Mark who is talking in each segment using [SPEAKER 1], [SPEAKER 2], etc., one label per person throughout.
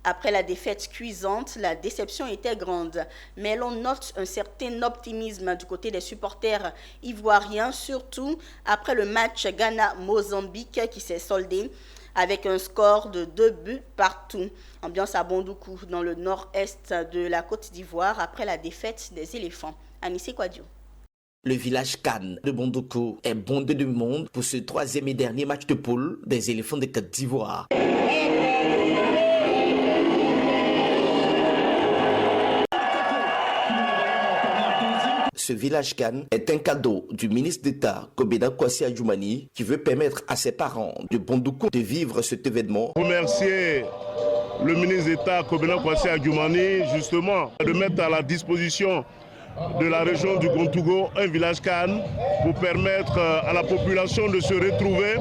[SPEAKER 1] Après la défaite cuisante, la déception était grande. Mais l'on note un certain optimisme du côté des supporters ivoiriens, surtout après le match Ghana-Mozambique qui s'est soldé avec un score de 2 buts partout. Ambiance à Bondoukou, dans le nord-est de la Côte d'Ivoire, après la défaite des éléphants. Anissé Kouadio.
[SPEAKER 2] Le village Cannes de Bondoukou est bondé de monde pour ce troisième et dernier match de poule des éléphants de Côte d'Ivoire. Ce village Cannes est un cadeau du ministre d'État Kobena Kwasi Adjoumani qui veut permettre à ses parents de Bondoukou de vivre cet événement.
[SPEAKER 3] Remercier le ministre d'État Kobena Kwasi Adjoumani justement de mettre à la disposition de la région du Gontougo un village Cannes pour permettre à la population de se retrouver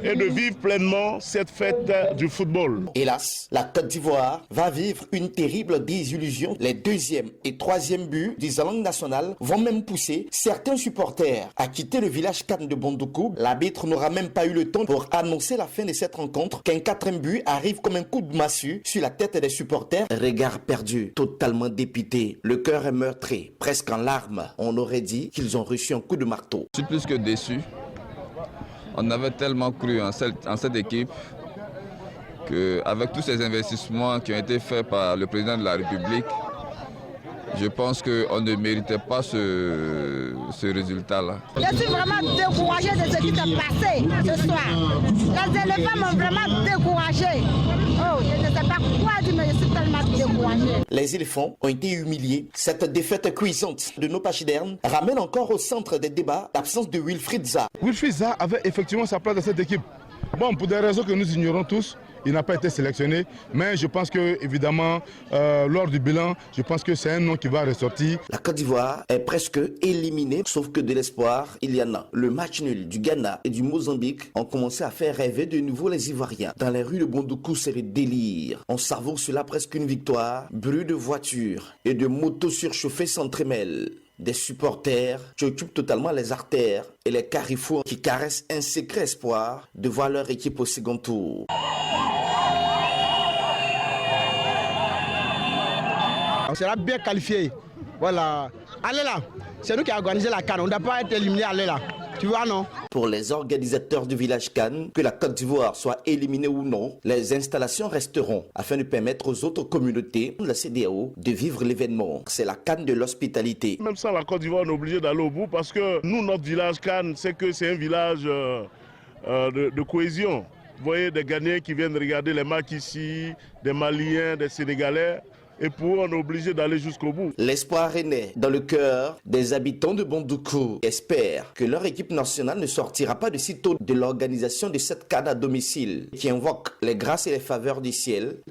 [SPEAKER 3] et de vivre pleinement cette fête du football.
[SPEAKER 2] Hélas, la Côte d'Ivoire va vivre une terrible désillusion. Les deuxième et troisième buts des langues nationales vont même pousser certains supporters à quitter le village Cannes de Bondoukou. L'arbitre n'aura même pas eu le temps pour annoncer la fin de cette rencontre qu'un quatrième but arrive comme un coup de massue sur la tête des supporters. Regard perdu, totalement dépité, le cœur est meurtri, presque en larmes. On aurait dit qu'ils ont reçu un coup de marteau.
[SPEAKER 4] Je suis plus que déçu. On avait tellement cru en cette équipe qu'avec tous ces investissements qui ont été faits par le président de la République, je pense qu'on ne méritait pas ce résultat-là.
[SPEAKER 5] Je suis vraiment découragée de ce qui s'est passé ce soir. Les éléphants m'ont vraiment découragée. Oh, je ne sais pas quoi dire, mais je suis tellement découragée.
[SPEAKER 2] Les éléphants ont été humiliés. Cette défaite cuisante de nos pachydermes ramène encore au centre des débats l'absence de Wilfried Zaha.
[SPEAKER 6] Wilfried Zaha avait effectivement sa place dans cette équipe. Bon, pour des raisons que nous ignorons tous, il n'a pas été sélectionné, mais je pense que, évidemment, lors du bilan, je pense que c'est un nom qui va ressortir.
[SPEAKER 2] La Côte d'Ivoire est presque éliminée, sauf que de l'espoir, il y en a. Le match nul du Ghana et du Mozambique ont commencé à faire rêver de nouveau les Ivoiriens. Dans les rues de Bondoukou, c'est le délire. On savoure cela presque une victoire. Bruit de voitures et de motos surchauffées s'entremêlent. Des supporters qui occupent totalement les artères et les carrefours qui caressent un secret espoir de voir leur équipe au second tour.
[SPEAKER 7] On sera bien qualifié. Voilà. Allez là. C'est nous qui avons organisé la CAN. On ne doit pas être éliminé. Allez là. Tu vois, non?
[SPEAKER 2] Pour les organisateurs du village Cannes, que la Côte d'Ivoire soit éliminée ou non, les installations resteront afin de permettre aux autres communautés, la CEDEAO, de vivre l'événement. C'est la Cannes de l'hospitalité.
[SPEAKER 3] Même sans la Côte d'Ivoire, on est obligé d'aller au bout parce que nous, notre village Cannes, c'est que c'est un village de cohésion. Vous voyez des Ghanéens qui viennent regarder les matchs ici, des Maliens, des Sénégalais. Et pour eux, on est obligé d'aller jusqu'au bout.
[SPEAKER 2] L'espoir est né dans le cœur des habitants de Bondoukou. Espèrent que leur équipe nationale ne sortira pas de sitôt de l'organisation de cette CAN à domicile qui invoque les grâces et les faveurs du ciel